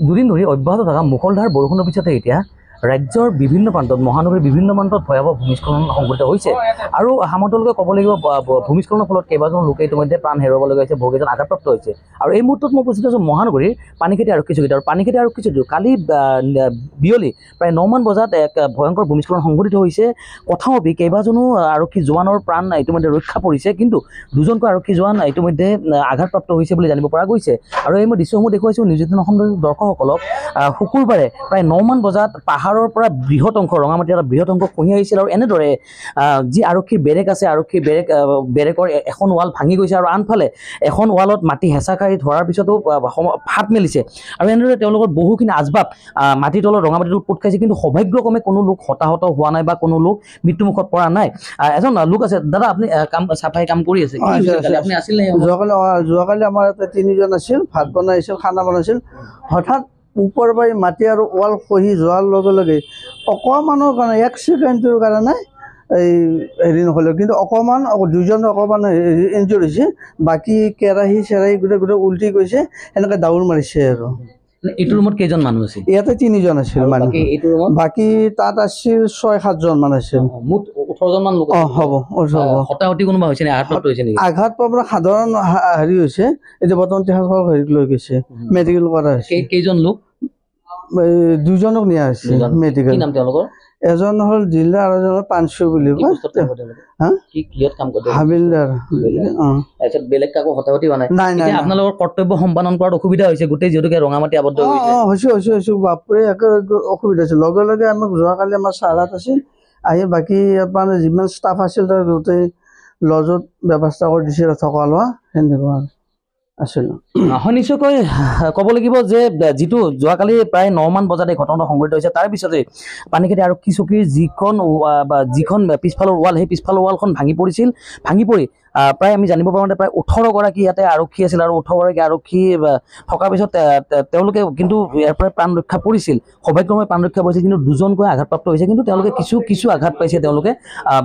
দুদিন ধৰি অব্যাহত থকা মুষলধাৰ বৰষুণৰ পিছতে এতিয়া ৰাজ্যৰ বিভিন্ন প্ৰান্তত মহানগৰীৰ বিভিন্ন প্ৰান্তত ভয়াৱহ ভূমিস্খলন সংঘটিত হৈছে আৰু সামন্তলৈকে ক'ব লাগিব ভূমিস্খলনৰ ফলত কেইবাজন লোকে ইতিমধ্যে প্ৰাণ হেৰুৱাবলগীয়া হৈছে, বহুকেইজন আঘাতপ্ৰাপ্ত হৈছে। আৰু এই মুহূৰ্তত মই উপস্থিত আছোঁ মহানগৰীৰ পানীখেতি আৰক্ষী চকীত। আৰু পানীখেতি আৰক্ষী চকীত কালি বিয়লি প্ৰায় 9 মান বজাত এক ভয়ংকৰ ভূমিস্খলন সংঘটিত হৈছে। কথামপি কেইবাজনো আৰক্ষী জোৱানৰ প্ৰাণ ইতিমধ্যে ৰক্ষা পৰিছে, কিন্তু দুজনকৈ আৰক্ষী জোৱান ইতিমধ্যে আঘাতপ্ৰাপ্ত হৈছে বুলি জানিব পৰা গৈছে। আৰু এই মই দৃশ্যসমূহ দেখুৱাইছোঁ নিউজ 18 অসম দৰ্শকসকলক। শুকুৰবাৰে প্ৰায় 9 মান বজাত পাহাৰৰ পৰা বৃহৎ অংশ ৰঙামাটি এটা বৃহৎ অংশ খহি আহিছিল আৰু এনেদৰে যি আৰক্ষীৰ বেৰেক আছে, আৰক্ষীৰ বেৰেকৰ এখন ৱাল ভাঙি গৈছে আৰু আনফালে এখন ৱালত মাটি হেঁচা খাই ধৰাৰ পিছতো ফাট মেলিছে আৰু এনেদৰে তেওঁলোকৰ বহুখিনি আচবাব মাটিৰ তলত ৰঙামাটিত পোত খাইছে, কিন্তু সৌভাগ্যক্ৰমে কোনো লোক হতাহত হোৱা নাই বা কোনো লোক মৃত্যুমুখত পৰা নাই। এজন লোক আছে, দাদা আপুনি চাফাই কাম কৰি আছে, আপুনি আছিল নে? যোৱাকালি আমাৰ ইয়াতে 3জন আছিল, ভাত বনাইছিল, খানা বনাইছিল। হঠাৎ ওপৰ পাই মাটি আৰু ৱাল খহি যোৱাৰ লগে লগে অকণমানৰ কাৰণে 1 ছেকেণ্ডৰ কাৰণে এই হেৰি নহ'লে, কিন্তু অকণমান দুজন অকণমান ইনজুৰ হৈছে। বাকী কেৰাহী চেৰাহী গোটেই উল্টি গৈছে, এনেকৈ দাউৰ মাৰিছে। আৰু এইটো ৰুমত কেইজন মানুহ আছিল? ইয়াতে 3জন আছিল মানুহ, বাকী তাত আছিল 6-7জন মান আছিল, মুঠ 18জন মান লোক হ'ব। হতাহতি কোনোবা হৈছে নেকি? আঘাতপ্ৰাপ্ত হৈছে নেকি? আঘাতপ্ৰাপ্ত সাধাৰণ হেৰি হৈছে। এতিয়া বৰ্তমান তেখেতসকল হেৰিত লৈ গৈছে, মেডিকেল কৰা হৈছে। কেইজন লোক? 2জনক নিয়া হৈছে মেডিকেল। এজন হ'ল জিলা আৰু এজন হ'ল পাঞ্চু বুলি কয়, হাবিলদাৰ। বেলেগ কাকো হতাহতি হোৱা নাই? নাই। আপোনালোকৰ কৰ্তব্য সম্পাদন কৰাত অসুবিধা হৈছে গোটেই, যিহেতুকে ৰঙামাটি আবদ্ধ হৈছে। বাপৰে একে অসুবিধা হৈছে। লগে লগে আমাক যোৱাকালি আমাৰ চাৰাত আছিল, আহি বাকী মানে যিমান ষ্টাফ আছিল তাৰ গোটেই লজত ব্যৱস্থা কৰি দিছিল থকা লোৱা, সেনেকুৱা আছিল। হয়, নিশ্চয়কৈ ক'ব লাগিব যে যিটো যোৱাকালি প্ৰায় 9 মান বজাত এই ঘটনাটো সংঘটিত হৈছে, তাৰ পিছতে পানীখেতি আৰক্ষী চকীৰ যিখন পিছফালৰ ৱাল, সেই পিছফালৰ ৱালখন ভাঙি পৰিছিল। ভাঙি পৰি প্ৰায় আমি জানিব পাৰোঁ প্ৰায় 18গৰাকী ইয়াতে আৰক্ষী আছিল আৰু 18গৰাকী আৰক্ষী থকাৰ পিছত তেওঁলোকে কিন্তু ইয়াৰ পৰাই প্ৰাণ ৰক্ষা পৰিছিল, সৌভাগ্যময় প্ৰাণ ৰক্ষা পৰিছিল। কিন্তু 2জনকৈ আঘাতপ্ৰাপ্ত হৈছে, কিন্তু তেওঁলোকে কিছু আঘাত পাইছে, তেওঁলোকে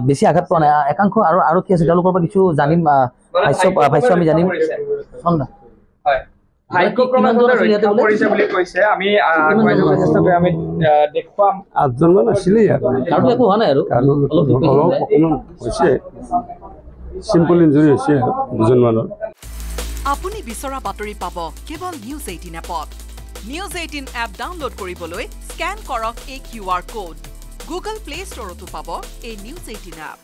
বেছি আঘাত পোৱা নাই। একাংশ আৰু আৰক্ষী আছে, তেওঁলোকৰ পৰা কিছু জানিম, ভাষ্য আমি জানিম। চিম্পল ইঞ্জুৰি হৈছে 2জন মানৰ। আপুনি বিচৰা বাতৰি পাব কেৱল নিউজ 18 এপত। নিউজ 18 এপ ডাউনলোড কৰিবলৈ স্কেন কৰক এই QR কোড। গুগল প্লে ষ্টৰতো পাব এই নিউজ 18 এপ।